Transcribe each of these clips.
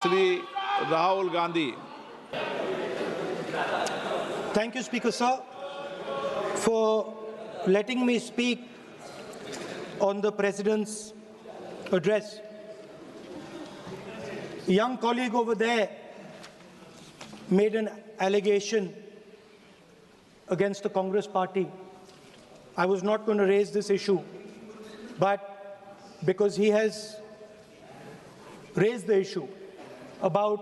Shri Rahul Gandhi. Thank you, Speaker Sir, for letting me speak on the President's address. A young colleague over there made an allegation against the Congress party. I was not going to raise this issue, but because he has raised the issue about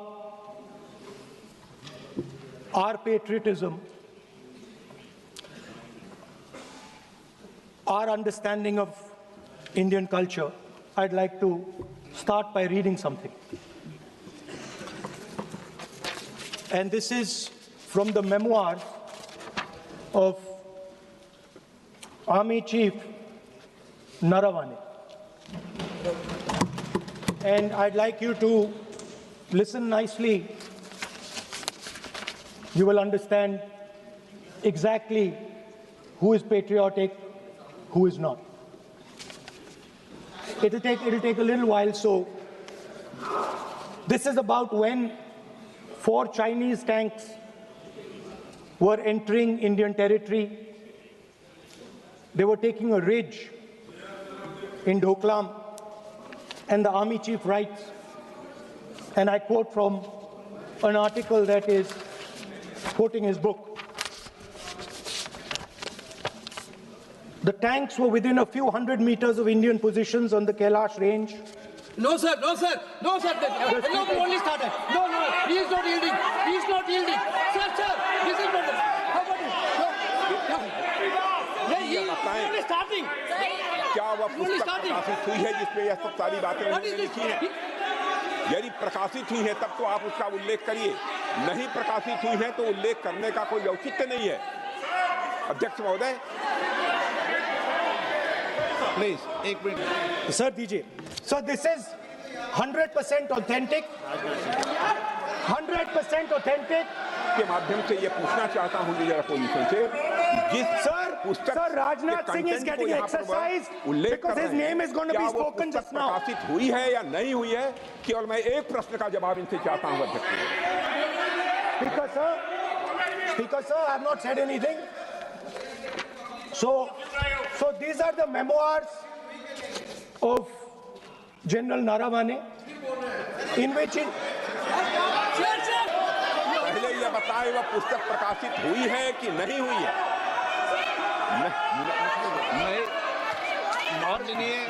our patriotism, our understanding of Indian culture, I'd like to start by reading something. And this is from the memoirs of Army Chief Naravane. And I'd like you to listen nicely. You will understand exactly who is patriotic, who is not. It'll take a little while. So this is about when 4 Chinese tanks were entering Indian territory. They were taking a ridge in Doklam, and the Army Chief writes, and I quote from an article that is quoting his book. The tanks were within a few hundred meters of Indian positions on the Kailash range. No, sir, no, sir, no, sir. No, only started. No, he is not yielding. He is not yielding. Sir, this is not. How about it? No. He is only starting. क्या वह पुस्तक प्रकाशित हुई है जिसमें यह सब सारी बातें उन्होंने लिखी हैं? यदि प्रकाशित हुई है तब तो आप उसका उल्लेख करिए, नहीं प्रकाशित हुई है तो उल्लेख करने का कोई औचित्य नहीं है। अध्यक्ष महोदय, Please, 1 minute. Sir, दीजिए. So this is 100% authentic. 100% authentic. के माध्यम से ये पूछना चाहता हूँ जरा पोजीशन से, जिस Sir, Rajnath Singh is getting exercised because his name is going to be spoken just now. प्रकाशित हुई है या नहीं हुई है, केवल मैं एक प्रश्न का जवाब इनसे चाहता हूँ अध्यक्ष। Speaker sir, I have not said anything. So these are the memoirs of General Naravane, in which पहले यह बताए वह पुस्तक प्रकाशित हुई है कि नहीं हुई है?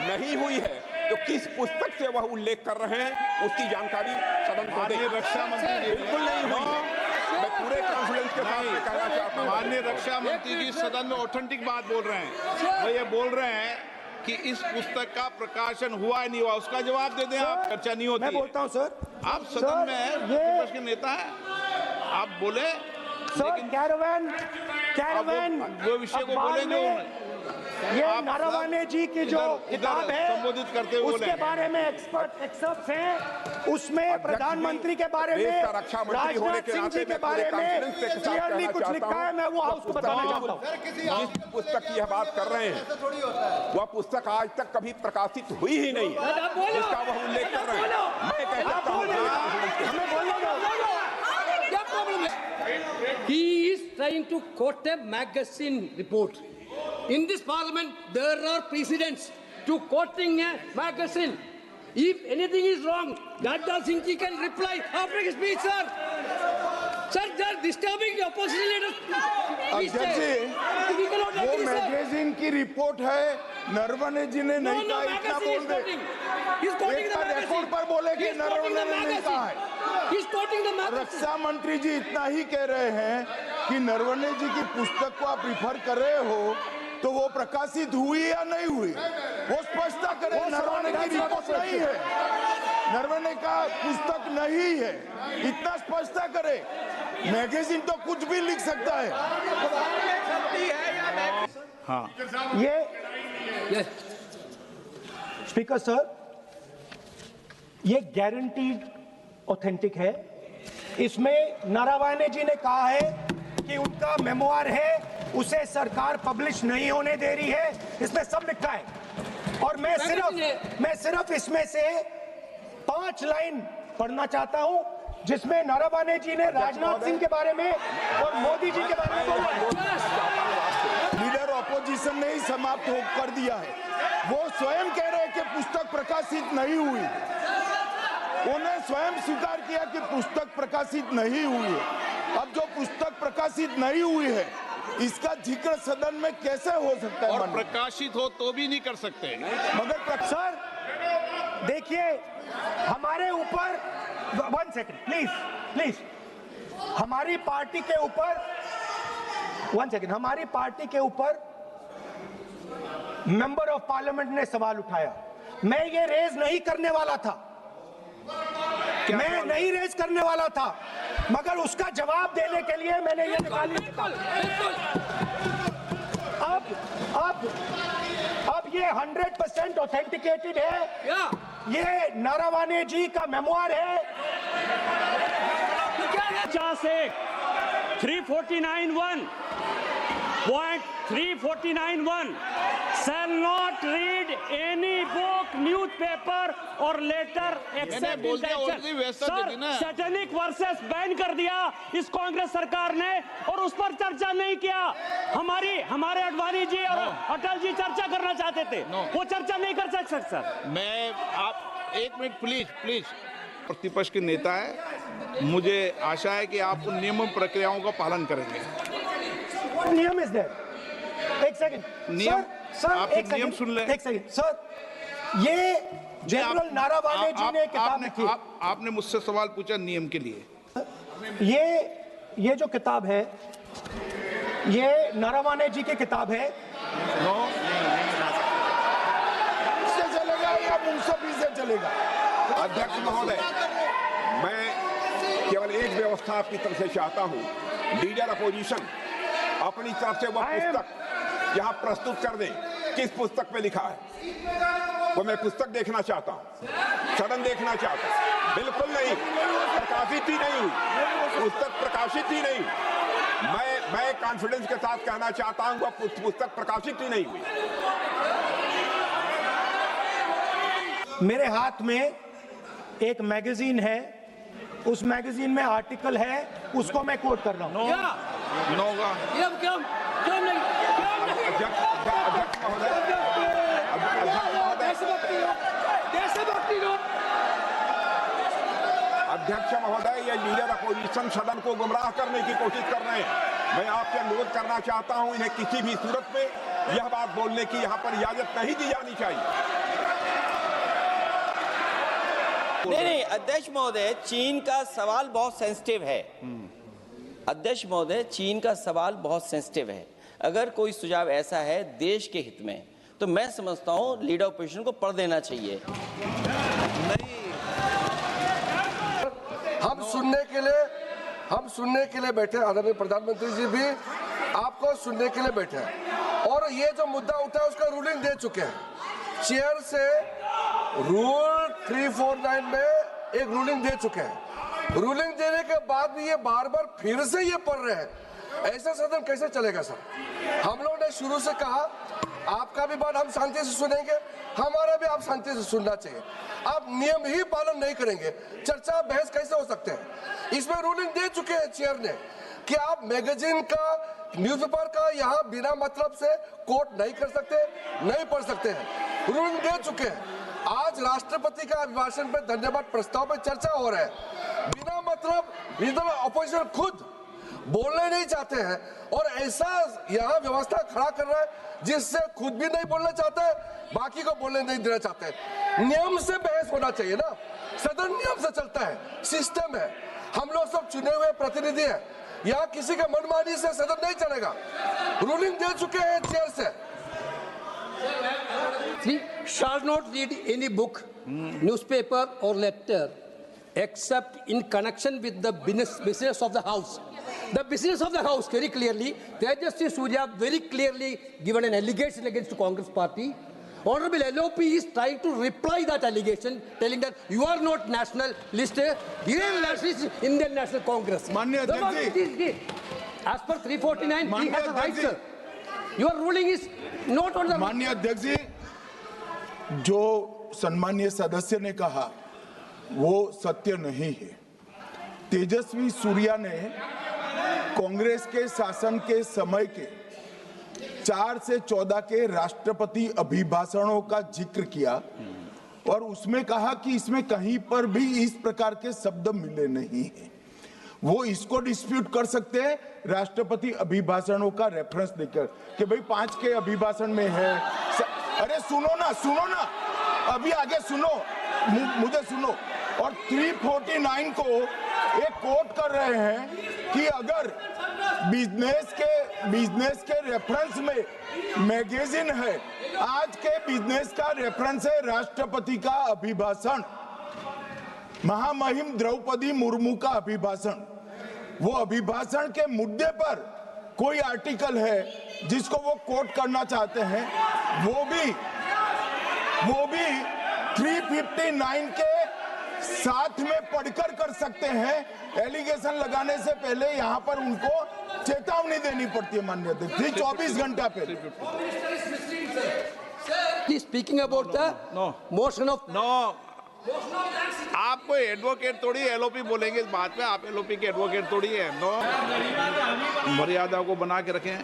नहीं हुई है तो किस पुस्तक से वह उल्लेख कर रहे हैं उसकी जानकारी सदन को दें। रक्षा मंत्री बिल्कुल नहीं हुई है। मैं पूरे कॉन्फिडेंस के साथ कहना चाहता हूं, माननीय रक्षा मंत्री जी सदन में ऑथेंटिक बात बोल रहे हैं। वो ये बोल रहे हैं कि इस पुस्तक का प्रकाशन हुआ है नहीं हुआ, उसका जवाब दे दें आप, चर्चा नहीं होती। मैं बोलता हूं सर, आप सदन में हैं, विपक्ष के नेता हैं, आप बोले, लेकिन कैरावैन वो विषय को बोले जो ये नारावाने जी की जो किताब है संबोधित करते हुए उसके बारे में एक्सपर्ट्स हैं, उसमें प्रधानमंत्री के बारे में, राजनाथ सिंह जी के बारे में क्लियरली कुछ लिखा है। मैं वो हाउस को बताना चाहता हूँ। जिस पुस्तक की यह बात कर रहे हैं वह पुस्तक आज तक कभी प्रकाशित हुई ही नहीं है जिसका वह उल्लेख कर रहे हैं। मैं कह सकता हूँ He is trying to quote a magazine report. In this parliament, there are precedents to quoting a magazine. If anything is wrong, Radha Singh ji can reply after his speech, sir. Sir, they are disturbing the opposition leaders. अध्यक्ष जी, वो magazine की report है, नरवणे जी ने नहीं कहा, इतना बोल दे। एक रिकॉर्ड पर बोले कि नरवणे ने नहीं कहा है। रक्षा मंत्री जी इतना ही कह रहे हैं कि नरवणे जी की पुस्तक को आप रिफर कर रहे हो तो वो प्रकाशित हुई या नहीं हुई, वो स्पष्टता करें। नरवणे की रिपोर्ट नहीं है, नरवणे का पुस्तक नहीं है, इतना स्पष्टता करे। मैगजीन तो कुछ भी लिख सकता है। हाँ, ये स्पीकर सर, ये गारंटीड ऑथेंटिक है। इसमें नारावाने जी ने कहा है कि उनका मेमोआर है, उसे सरकार पब्लिश नहीं होने दे रही है, इसमें सब लिखा है। और मैं सिर्फ इसमें से 5 लाइन पढ़ना चाहता हूं जिसमें नरवणे जी ने राजनाथ सिंह के बारे में और मोदी जी के बारे में बोला है। लीडर ऑपोजिशन ने ही समाप्त कर दिया है। वो स्वयं कह रहे हैं कि पुस्तक प्रकाशित नहीं हुई। उन्होंने स्वयं स्वीकार किया कि पुस्तक प्रकाशित नहीं हुई है। अब जो पुस्तक प्रकाशित नहीं हुई है इसका जिक्र सदन में कैसे हो सकता है? और प्रकाशित हो तो भी नहीं कर सकते। मगर सर देखिए, हमारे ऊपर 1 सेकंड प्लीज, हमारी पार्टी के ऊपर 1 सेकंड, हमारी पार्टी के ऊपर मेंबर ऑफ पार्लियामेंट ने सवाल उठाया। मैं ये रेज नहीं करने वाला था, मैं नहीं रेज करने वाला था, मगर उसका जवाब देने के लिए मैंने ये निकाली। अब ये 100% ऑथेंटिकेटेड है। ये नरवणे जी का मेमोयर है। 349(1) shall not read any book, newspaper or letter except in the sir satanic versus ban कर दिया इस कांग्रेस सरकार ने और उस पर चर्चा नहीं किया। हमारे अडवाणी जी और अटल जी चर्चा करना चाहते थे, वो चर्चा नहीं कर सकते सर। मैं आप 1 मिनट प्लीज। प्रतिपक्ष के नेता है, मुझे आशा है कि आप उन नियम प्रक्रियाओं का पालन करेंगे। नियम इज देयर। 1 सेकंड नियम, सर आप एक नियम सुन लें। 1 सेकंड सर, ये जनरल नरवणे जी ने किताब लिखी। आपने मुझसे सवाल पूछा नियम के लिए। ये जो किताब है ये नरवणे जी की किताब है। इससे चलेगा या मुंसफी से चलेगा? अध्यक्ष महोदय, मैं केवल एक व्यवस्था आपकी तरफ से चाहता हूं। लीडर अपोजिशन अपनी तरफ से वह पुस्तक यहाँ प्रस्तुत कर दें। किस पुस्तक पे लिखा है वो मैं पुस्तक देखना चाहता हूँ, सदन देखना चाहता हूँ। बिल्कुल नहीं, प्रकाशित ही नहीं हुई, पुस्तक प्रकाशित ही नहीं। मैं कॉन्फिडेंस के साथ कहना चाहता हूँ वह पुस्तक प्रकाशित ही नहीं हुई। मेरे हाथ में एक मैगजीन है, उस मैगजीन में आर्टिकल है, उसको मैं कोट कर रहा हूँ। अध्यक्ष महोदय, ये लीडर अपोजिशन सदन को गुमराह करने की कोशिश कर रहे हैं। मैं आपसे अनुरोध करना चाहता हूं, इन्हें किसी भी सूरत में यह बात बोलने की यहां पर इजाजत नहीं दी जानी चाहिए। नहीं, अध्यक्ष महोदय, चीन का सवाल बहुत सेंसिटिव है। अध्यक्ष महोदय, चीन का सवाल बहुत सेंसिटिव है। अगर कोई सुझाव ऐसा है देश के हित में, तो मैं समझता हूं लीडर ऑपोजिशन को पढ़ देना चाहिए। हम सुनने के लिए बैठे, आदरणीय प्रधानमंत्री जी भी आपको सुनने के लिए बैठे हैं और ये जो मुद्दा उठा है उसका रूलिंग दे चुके हैं। चेयर से रूल 349 में एक रूलिंग दे चुके हैं। रूलिंग देने के बाद भी ये बार बार फिर से ये पढ़ रहे हैं। ऐसा सदन कैसे चलेगा सर? हम लोगों ने शुरू से कहा आपका भी बात हम शांति से सुनेंगे, हमारा भी आप शांति से सुनना चाहिए। आप नियम ही पालन नहीं करेंगे, चर्चा बहस कैसे हो सकते हैं? इसमें रूलिंग दे चुके हैं चेयर ने कि आप मैगजीन का, न्यूज़पेपर का यहाँ बिना मतलब से कोट नहीं कर सकते, नहीं पढ़ सकते हैं। रूलिंग दे चुके हैं। आज राष्ट्रपति का अभिभाषण पर धन्यवाद प्रस्ताव पर चर्चा हो रहा है। बिना मतलब लीडर अपोजिशन खुद बोलने नहीं चाहते हैं और ऐसा यहाँ व्यवस्था खड़ा कर रहा है जिससे खुद भी नहीं बोलना चाहता है, बाकी को बोलने नहीं देना चाहते हैं। नियम से बहस होना चाहिए ना, सदन नियम से चलता है, सिस्टम है। हम लोग सब चुने हुए प्रतिनिधि हैं, यहाँ किसी के मनमानी से सदन नहीं चलेगा। रूलिंग दे चुके हैं चेयर से। Shall not read any book, newspaper or letter except in connection with the business of the house. The business of the house, very clearly, Tejaswi Surya very clearly given an allegation against the Congress party. Honorable LOP is trying to reply that allegation, telling that you are not national list, Indian national, Indian National Congress. माननीय अध्यक्ष जी, as per 349, he has a right, sir. Your ruling is not on the. माननीय अध्यक्ष जी, जो सम्मानीय सदस्य ने कहा वो सत्य नहीं है। तेजस्वी सूर्या ने कांग्रेस के शासन के समय के 4 से 14 के राष्ट्रपति अभिभाषणों का जिक्र किया और उसमें कहा कि इसमें कहीं पर भी इस प्रकार के शब्द मिले नहीं हैं। वो इसको डिस्प्यूट कर सकते हैं राष्ट्रपति अभिभाषणों का रेफरेंस देकर कि भाई 5 के अभिभाषण में है। अरे सुनो ना, अभी आगे सुनो, मुझे सुनो। और 349 को एक कोट कर रहे हैं कि अगर बिजनेस के रेफरेंस में मैगजीन है, आज के बिजनेस का रेफरेंस है राष्ट्रपति का अभिभाषण, महामहिम द्रौपदी मुर्मू का अभिभाषण। वो अभिभाषण के मुद्दे पर कोई आर्टिकल है जिसको वो कोट करना चाहते हैं, वो भी 359 के साथ में पढ़कर कर सकते हैं। एलिगेशन लगाने से पहले यहाँ पर उनको चेतावनी देनी पड़ती है माननीय अध्यक्ष, 24 घंटा पहले। Speaking about the motion of आप कोई एडवोकेट थोड़ी एलओपी बोलेंगे इस बात में, आप एलओपी के एडवोकेट थोड़ी है। मर्यादा को बना के रखें।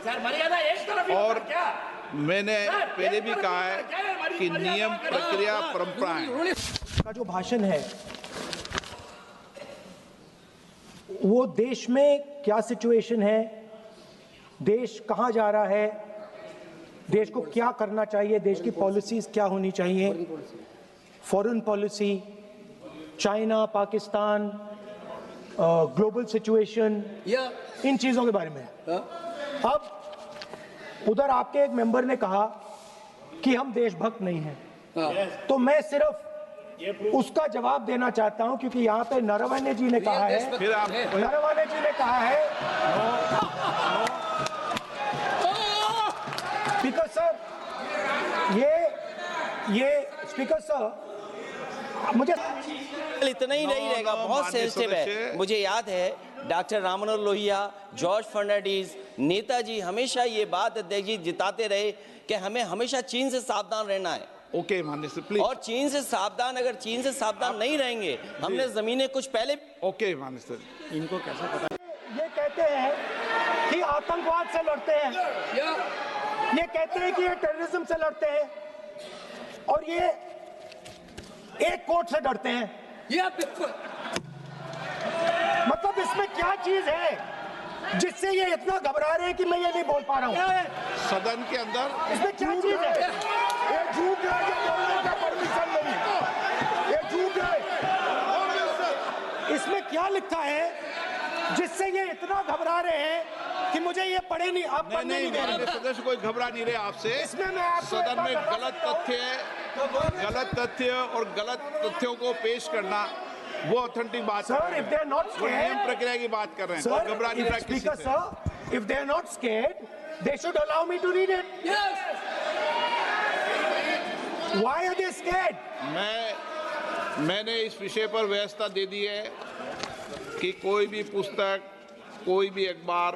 और मैंने पहले भी कहा है कि नियम, प्रक्रिया, परंपराएं का जो भाषण है वो देश में क्या सिचुएशन है, देश कहां जा रहा है, देश को क्या करना चाहिए, देश की पॉलिसीज क्या होनी चाहिए, foreign policy, China, Pakistan, global situation, इन चीजों के बारे में। अब उधर आपके एक मेंबर ने कहा कि हम देशभक्त नहीं हैं, तो मैं सिर्फ उसका जवाब देना चाहता हूं क्योंकि यहाँ पे नरवणे जी ने कहा है, नरवणे जी ने कहा है, स्पीकर सर, ये स्पीकर सर, मुझे इतना ही नहीं रहेगा, बहुत सेंसिटिव है। मुझे याद है डॉक्टर राम मनोहर लोहिया, जॉर्ज फर्नांडिस, नेताजी हमेशा ये बात अध्यक्ष जी जिताते रहे कि हमें हमेशा चीन से सावधान रहना है। ओके माननीय सर, प्लीज। और चीन से सावधान नहीं रहेंगे, हमने जमीनें कुछ पहले। ओके माननीय सर, इनको कैसे पता? ये कहते हैं कि आतंकवाद से लड़ते हैं, ये कहते हैं कि ये टेररिज्म से लड़ते हैं, और ये एक कोर्ट से डरते हैं। मतलब इसमें क्या चीज है जिससे ये इतना घबरा रहे हैं कि मैं ये नहीं बोल पा रहा हूँ सदन के अंदर? इसमें क्या चीज है? ये झूठ है, ये बोलने का परमिशन नहीं, ये झूठ है। इसमें क्या लिखा है जिससे ये इतना घबरा रहे हैं कि मुझे ये पढ़े नहीं, आप पढ़ने नहीं दे रहे। सदस्य कोई घबरा नहीं रहे आपसे। इसमें मैं आपको सदन में गलत तथ्य और गलत तथ्यों को पेश करना वो ऑथेंटिक बात है। Sir, if they are not वो नियम scared, प्रक्रिया की बात कर रहे हैं। sir, घबरा नहीं रहा किसी Speaker से। sir, if they are not scared, they should allow me to read it. Yes. Why are they scared? मैंने इस विषय पर व्यवस्था दे दी है कि कोई भी पुस्तक, कोई भी अखबार,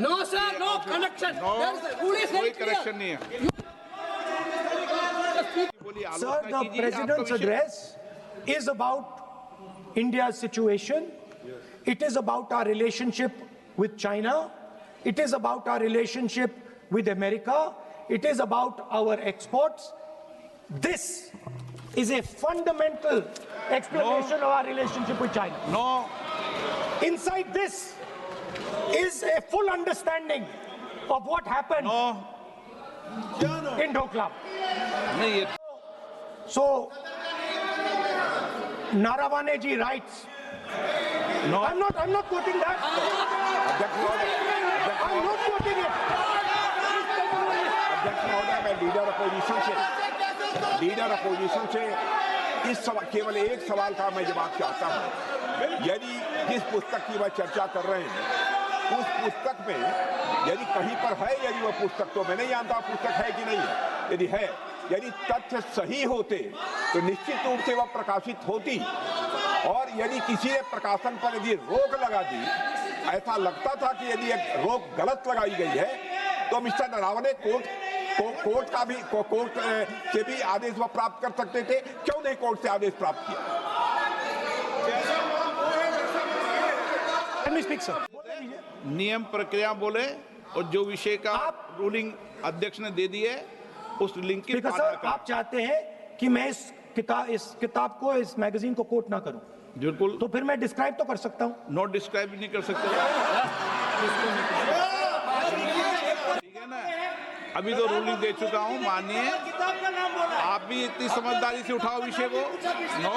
No sir, no connection. कोई करेक्शन नहीं है। Sir, the President's address is about India's situation. It is about our relationship with China. It is about our relationship with America. It is about our exports. This is a fundamental explanation of our relationship with China. No. Inside this is a full understanding of what happened in Doklam. नहीं ये So, Narawane ji writes. No. I'm not quoting that. I'm not quoting it. अध्यक्ष महोदय, मैं leader opposition से इस केवल एक सवाल का मैं जवाब चाहता हूं। यदि जिस पुस्तक की वह चर्चा कर रहे हैं उस पुस्तक में यदि कहीं पर है, यदि वह पुस्तक, तो मैं नहीं जानता पुस्तक है कि नहीं है, यदि है, यदि तथ्य सही होते तो निश्चित रूप से वह प्रकाशित होती, और यदि किसी ने प्रकाशन पर यदि रोक लगा दी, ऐसा लगता था कि यदि एक रोक गलत लगाई गई है, तो मिस्टर नरावने कोर्ट से भी आदेश वह प्राप्त कर सकते थे। क्यों नहीं कोर्ट से आदेश प्राप्त किया? Let me speak, sir. नियम प्रक्रिया बोले और जो विषय का रूलिंग अध्यक्ष ने दे दी है उस लिंक की स्पीकर पालना सर, करें। आप चाहते हैं कि मैं इस किताब को, इस मैगजीन को कोट ना करूं, बिल्कुल। तो फिर मैं डिस्क्राइब तो कर सकता हूं। नोट डिस्क्राइब भी नहीं कर सकते, ठीक है ना। अभी तो रूलिंग दे चुका हूं, मानिए। आप भी इतनी समझदारी से उठाओ विषय को। नो,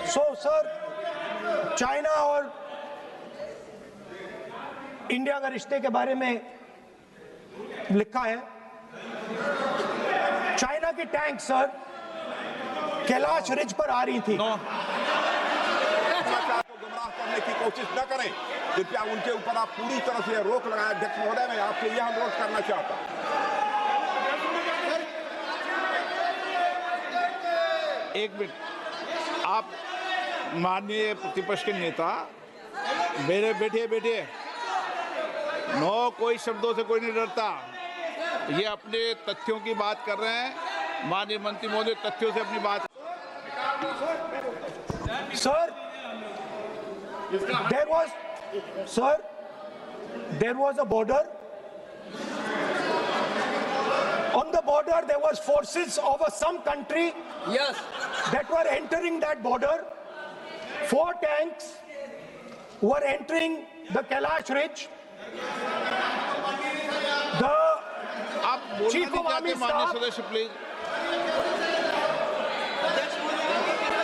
सो सर, चाइना और इंडिया का रिश्ते के बारे में लिखा है, चाइना की टैंक सर कैलाश रिज पर आ रही थी। नो, समाचार को गुमराह करने की कोशिश न करें। कृपया उनके ऊपर आप पूरी तरह से रोक लगाएं। अध्यक्ष महोदय, मैं आपसे यह अनुरोध करना चाहता हूं। एक मिनट, आप माननीय प्रतिपक्ष के नेता मेरे बैठिए। नो, कोई शब्दों से कोई नहीं डरता। ये अपने तथ्यों की बात कर रहे हैं। माननीय मंत्री महोदय तथ्यों से अपनी बात। Sir, there was a border. On the border, there was forces of some country Yes. that were entering that border. 4 tanks were entering the Kailash Ridge. The आप बोलना Chief नहीं of Army चाहते माननीय Staff- सदस्य, please.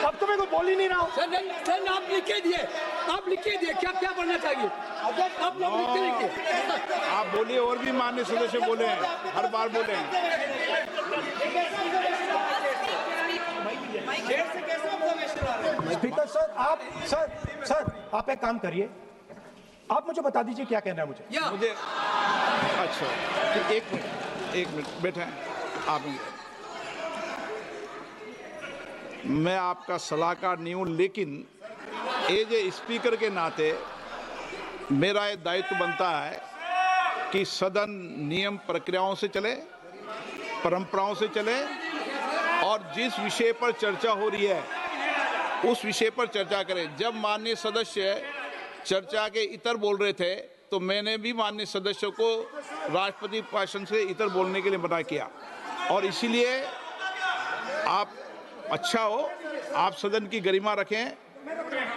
अब तो मैं कोई बोल ही नहीं रहा हूं। सर आप लिख के दिए क्या बनना चाहिए, आप लोग लिख के लिखिए। आप बोलिए, और भी माननीय सदस्य बोले हैं, हर बार बोले हैं। स्पीकर सर, आप एक काम करिए, आप मुझे बता दीजिए क्या कहना है मुझे। या मुझे अच्छा, एक मिनट बैठे आप। मैं आपका सलाहकार नहीं हूं, लेकिन एज ए स्पीकर के नाते मेरा ये दायित्व बनता है कि सदन नियम प्रक्रियाओं से चले, परंपराओं से चले, और जिस विषय पर चर्चा हो रही है उस विषय पर चर्चा करें। जब माननीय सदस्य चर्चा के इतर बोल रहे थे तो मैंने भी माननीय सदस्यों को राष्ट्रपति भाषण से इतर बोलने के लिए मना किया, और इसीलिए आप अच्छा हो, आप सदन की गरिमा रखें,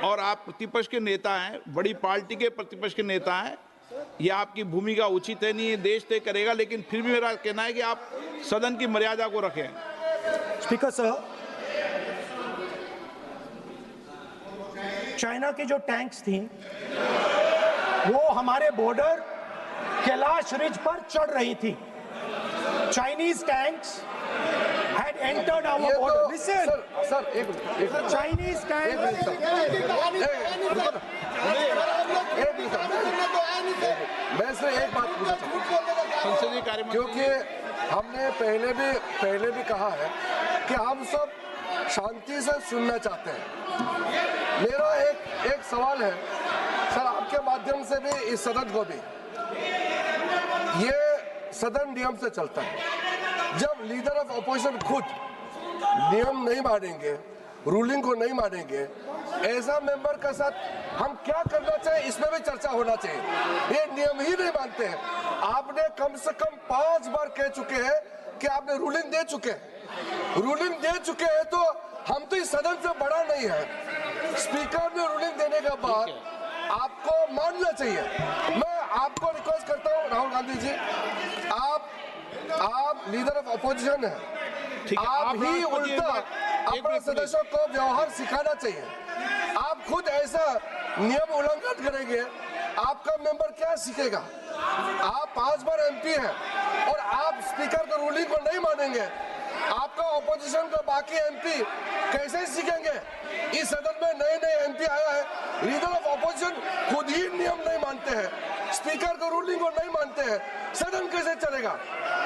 और आप प्रतिपक्ष के नेता हैं, बड़ी पार्टी के प्रतिपक्ष के नेता हैं, यह आपकी भूमिका उचित है, नहीं देश तय करेगा, लेकिन फिर भी मेरा कहना है कि आप सदन की मर्यादा को रखें। स्पीकर सर, चाइना की जो टैंक्स थी वो हमारे बॉर्डर कैलाश रिज पर चढ़ रही थी। Chinese tanks had entered our border. Listen, sir एक मिनट, Chinese tanks. मैं सिर्फ एक बात पूछना चाहता हूं, संसदीय कार्य मंत्री, क्योंकि हमने पहले भी कहा है कि हम सब शांति से सुनना चाहते हैं। मेरा एक सवाल है सर, आपके माध्यम से भी इस सदन को भी, ये सदन नियम से चलता है। जब लीडर ऑफ अपोजिशन खुद नियम नहीं मानेंगे, रूलिंग को नहीं मानेंगे, ऐसा मेंबर के साथ हम क्या करना चाहिए, इसमें भी चर्चा होना चाहिए। ये नियम ही नहीं मानते हैं। आपने कम से कम 5 बार कह चुके हैं कि आपने रूलिंग दे चुके हैं, तो हम तो इस सदन से बड़ा नहीं है। स्पीकर ने रूलिंग देने के बाद आपको मानना चाहिए। मैं आपको रिक्वेस्ट करता हूं राहुल गांधी जी, आप लीडर ऑफ अपोजिशन है, ठीक है, आप ही राष्ट्रपति उल्टा एक अपने मिनट, सदस्यों को व्यवहार सिखाना चाहिए। आप खुद ऐसा नियम उल्लंघन करेंगे, आपका मेंबर क्या सीखेगा? आप 5 बार एमपी हैं और आप स्पीकर के रूलिंग को नहीं मानेंगे, आपका ऑपोजिशन का बाकी एमपी कैसे सीखेंगे? इस सदन में नए एमपी आया है, लीडर ऑफ ऑपोजिशन खुद ही नियम नहीं मानते हैं, स्पीकर का रूलिंग को नहीं मानते हैं, सदन कैसे चलेगा?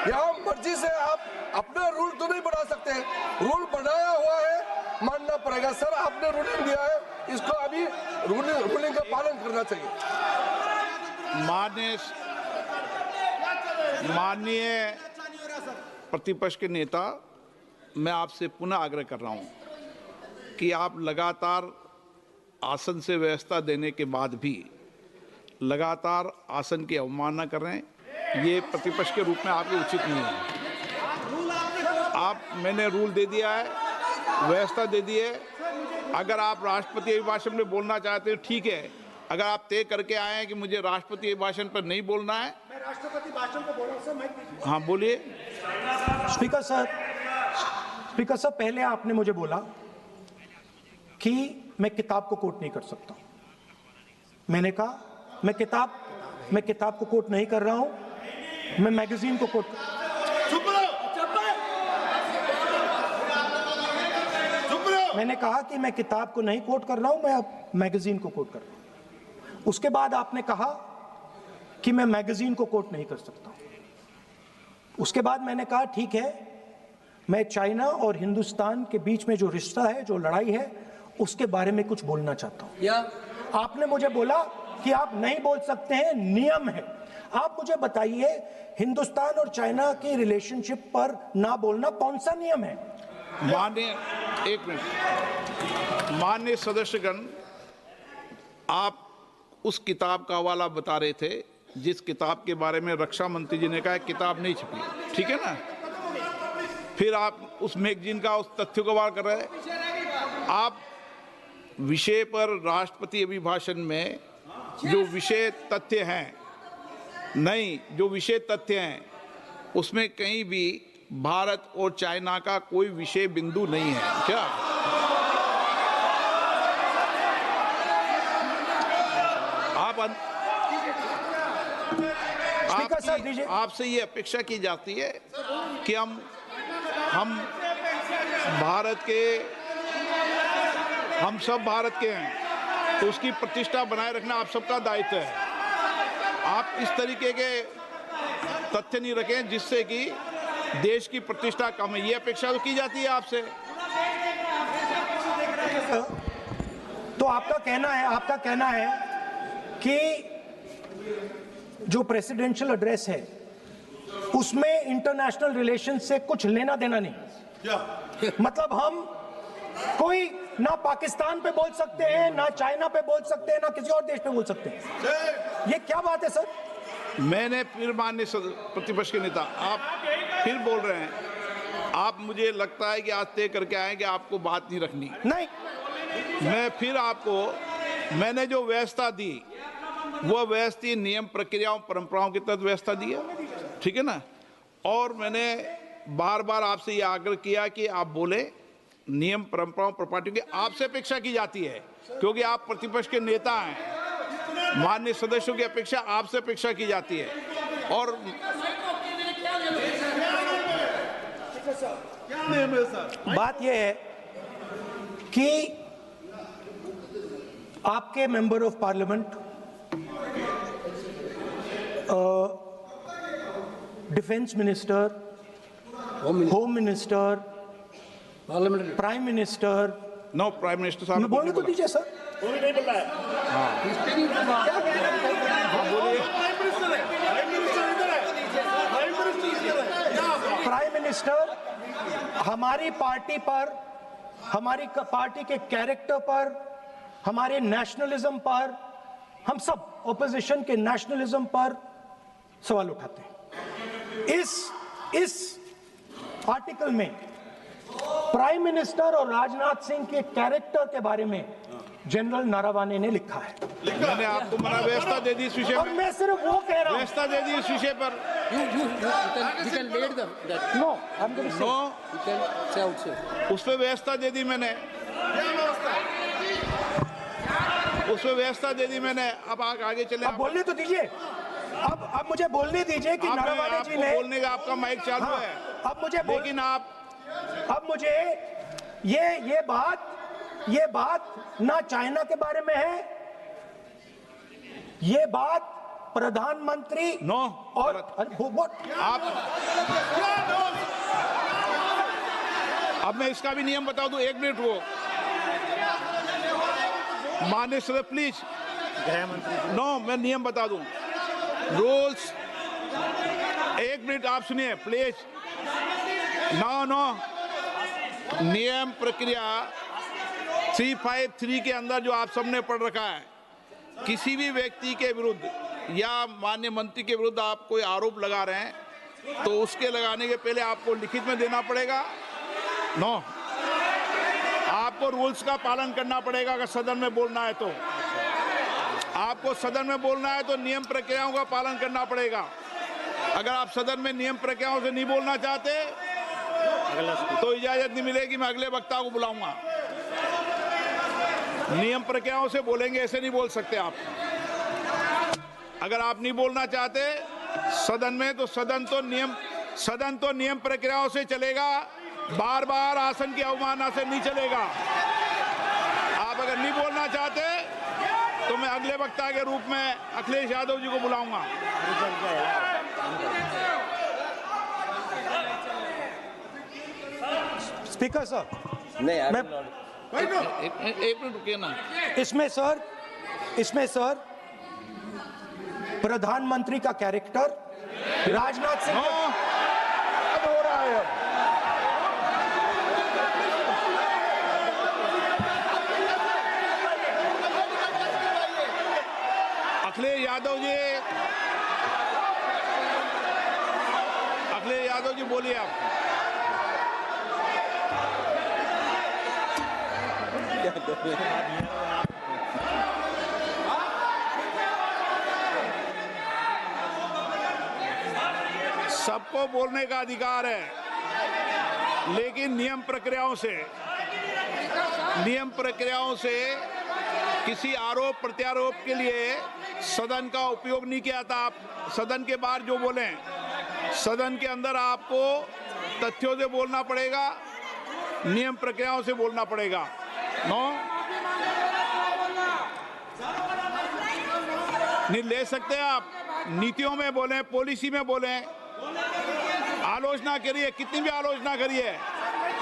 यहाँ मर्जी से आप अपना रूल तो नहीं बना सकते, रूल बनाया हुआ है, मानना पड़ेगा। सर, आपने रूलिंग दिया है, इसको अभी रूलिंग का पालन करना चाहिए। माननीय प्रतिपक्ष के नेता, मैं आपसे पुनः आग्रह कर रहा हूं कि आप लगातार आसन से व्यवस्था देने के बाद भी लगातार आसन की अवमानना कर रहे हैं। ये प्रतिपक्ष के रूप में आपके उचित नहीं है। मैंने रूल दे दिया है, व्यवस्था दे दी है। अगर आप राष्ट्रपति अभिभाषण में बोलना चाहते हैं ठीक है। अगर आप तय करके आए हैं कि मुझे राष्ट्रपति अभिभाषण पर नहीं बोलना है, मैं राष्ट्रपति भाषण पर बोल रहा हूं सर। हाँ बोलिए। स्पीकर सर, पहले आपने मुझे बोला कि मैं किताब को कोट नहीं कर सकता। मैंने कहा मैं किताब को कोट नहीं कर रहा हूं, मैं मैगजीन को कोट मैंने कहा कि मैं किताब को नहीं कोट कर रहा हूं, मैं अब मैगजीन को कोट कर रहा हूं। उसके बाद आपने कहा कि मैं मैगजीन को कोट नहीं कर सकता। उसके बाद मैंने कहा ठीक है, मैं चाइना और हिंदुस्तान के बीच में जो रिश्ता है, जो लड़ाई है, उसके बारे में कुछ बोलना चाहता हूं। आपने मुझे बोला कि आप नहीं बोल सकते हैं, नियम है। आप मुझे बताइए, हिंदुस्तान और चाइना की रिलेशनशिप पर ना बोलना कौन सा नियम है? माननीय सदस्यगण, आप उस किताब का हवाला बता रहे थे जिस किताब के बारे में रक्षा मंत्री जी ने कहा किताब नहीं छपी, ठीक है ना। फिर आप उस मैगजीन का उस तथ्य को वार कर रहे हैं। आप विषय पर राष्ट्रपति अभिभाषण में जो विषय तथ्य हैं, नहीं, जो विषय तथ्य हैं उसमें कहीं भी भारत और चाइना का कोई विषय बिंदु नहीं है क्या? आपसे ये अपेक्षा की जाती है कि हम सब भारत के हैं, तो उसकी प्रतिष्ठा बनाए रखना आप सबका दायित्व है। आप इस तरीके के तथ्य नहीं रखें जिससे कि देश की प्रतिष्ठा कम है, ये अपेक्षा तो की जाती है आपसे। तो आपका कहना है कि जो प्रेसिडेंशियल एड्रेस है उसमें इंटरनेशनल रिलेशन से कुछ लेना देना नहीं। मतलब हम कोई ना पाकिस्तान पे बोल सकते हैं, ना चाइना पे बोल सकते हैं, ना किसी और देश पे बोल सकते हैं। ये क्या बात है सर? मैंने फिर माननीय प्रतिपक्ष के नेता, आप फिर बोल रहे हैं। आप, मुझे लगता है कि आज तय करके आए कि आपको बात नहीं रखनी। नहीं, मैं फिर आपको, मैंने जो व्यवस्था दी वो व्यवस्था नियम, प्रक्रियाओं, परंपराओं के तहत व्यवस्था दी है, ठीक है ना। और मैंने बार बार आपसे ये आग्रह किया कि आप बोले, नियम, परंपराओं, प्रॉपर्टी की आपसे अपेक्षा की जाती है क्योंकि आप प्रतिपक्ष के नेता हैं। माननीय सदस्यों की अपेक्षा आपसे अपेक्षा की जाती है। और बात यह है कि आपके member of parliament, defence minister, home minister, prime minister, no, prime minister साहब बोलने तो दीजिए सर। वो भी नहीं बोल रहा है। प्राइम मिनिस्टर हमारी पार्टी पर, हमारी पार्टी के कैरेक्टर पर, हमारे नेशनलिज्म पर, हम सब ऑपोजिशन के नेशनलिज्म पर सवाल उठाते हैं। इस आर्टिकल में प्राइम मिनिस्टर और राजनाथ सिंह के कैरेक्टर के बारे में जनरल नारावाने ने लिखा है। मैंने आपको मना व्यवस्था दे दी इस विषय और पर। मैं सिर्फ वो कह रहा हूं, व्यवस्था दे दी इस विषय पर। उस पर व्यवस्था दे दी मैंने, अब आगे चले। अब बोलने तो दीजिए। अब मुझे बोलने दीजिए कि नारावाने जी ने, बोलने का आपका माइक चालू है। लेकिन अब मुझे ये बात ना चाइना के बारे में है, ये बात प्रधानमंत्री नो और आप, अब मैं इसका भी नियम बता दूं, 1 मिनट वो माननीय सदस्य प्लीज, नो, मैं नियम बता दूं, रूल्स, 1 मिनट आप सुनिए प्लीज। नो, नियम प्रक्रिया 353 के अंदर जो आप सबने पढ़ रखा है, किसी भी व्यक्ति के विरुद्ध या माननीय मंत्री के विरुद्ध आप कोई आरोप लगा रहे हैं तो उसके लगाने के पहले आपको लिखित में देना पड़ेगा। नो, आपको रूल्स का पालन करना पड़ेगा। अगर सदन में बोलना है तो आपको सदन में बोलना है तो नियम प्रक्रियाओं का पालन करना पड़ेगा। अगर आप सदन में नियम प्रक्रियाओं से नहीं बोलना चाहते तो इजाजत नहीं मिलेगी, मैं अगले वक्ता को बुलाऊंगा। नियम प्रक्रियाओं से बोलेंगे, ऐसे नहीं बोल सकते आप। अगर आप नहीं बोलना चाहते सदन में तो सदन तो नियम प्रक्रियाओं से चलेगा, बार बार आसन की अवमानना से नहीं चलेगा। आप अगर नहीं बोलना चाहते तो मैं अगले वक्ता के रूप में अखिलेश यादव जी को बुलाऊंगा। स्पीकर सर, नहीं, मैं एक मिनट रुकिए ना। इसमें सर प्रधानमंत्री का कैरेक्टर राजनाथ सिंह हो रहा है अब। अखिलेश यादव जी बोलिए आप। सबको बोलने का अधिकार है, लेकिन नियम प्रक्रियाओं से किसी आरोप प्रत्यारोप के लिए सदन का उपयोग नहीं किया था। आप सदन के बाहर जो बोलें, सदन के अंदर आपको तथ्यों से बोलना पड़ेगा, नियम प्रक्रियाओं से बोलना पड़ेगा। नो, नहीं ले सकते आप। नीतियों में बोलें, पॉलिसी में बोलें, आलोचना करिए, कितनी भी आलोचना करिए,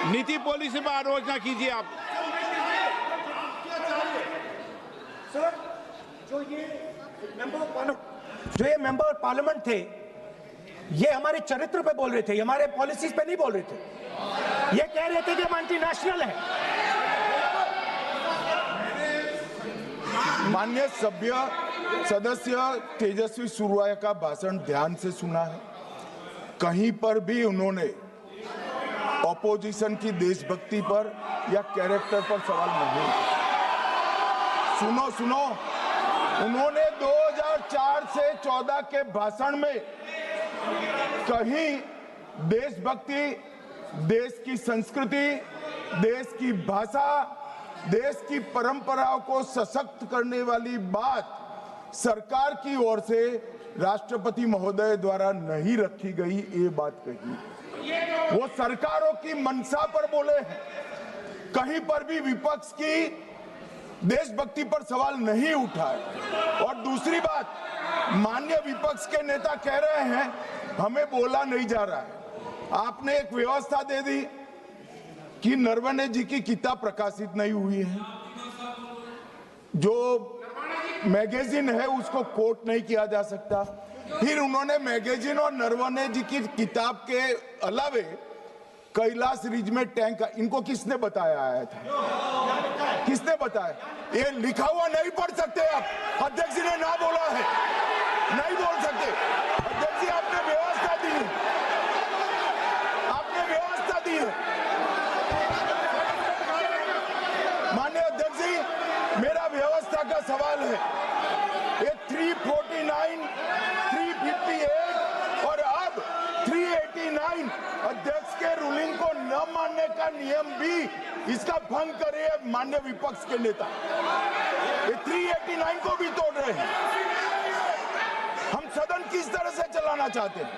नीति पॉलिसी पर आलोचना कीजिए आप। सर, जो ये मेंबर पार्लियामेंट थे, ये हमारे चरित्र पे बोल रहे थे, हमारे पॉलिसीज पे नहीं बोल रहे थे। ये कह रहे थे कि हम एंटी नेशनल है। माननीय सदस्य तेजस्वी सूर्या का भाषण ध्यान से सुना है। कहीं पर भी उन्होंने ऑपोजिशन की देशभक्ति पर या कैरेक्टर पर सवाल नहीं। सुनो, उन्होंने 2004 से 14 के भाषण में कहीं देशभक्ति, देश की संस्कृति, देश की भाषा, देश की परंपराओं को सशक्त करने वाली बात सरकार की ओर से राष्ट्रपति महोदय द्वारा नहीं रखी गई। ये बात कही, वो सरकारों की मंशा पर बोले हैं। कहीं पर भी विपक्ष की देशभक्ति पर सवाल नहीं उठाए। और दूसरी बात, माननीय विपक्ष के नेता कह रहे हैं हमें बोला नहीं जा रहा है। आपने एक व्यवस्था दे दी कि नरवणे जी की किताब प्रकाशित नहीं हुई है, जो मैगजीन है उसको कोट नहीं किया जा सकता। फिर उन्होंने मैगजीन और नरवणे जी की किताब के अलावे कैलाश रिज में टैंक, इनको किसने बताया आया था? किसने बताया? ये लिखा हुआ नहीं पढ़ सकते आप। अध्यक्ष जी ने ना बोला है, नहीं बोल सकते। अध्यक्ष जी आपने व्यवस्था दी है, आपने व्यवस्था दी है। माननीय अध्यक्ष जी, मेरा व्यवस्था का सवाल है। ये 349, 358 और अब 389 अध्यक्ष के रूलिंग को न मानने का नियम भी इसका भंग करे माननीय विपक्ष के नेता। ये 389 को भी तोड़ रहे हैं। हम सदन किस तरह से चलाना चाहते हैं?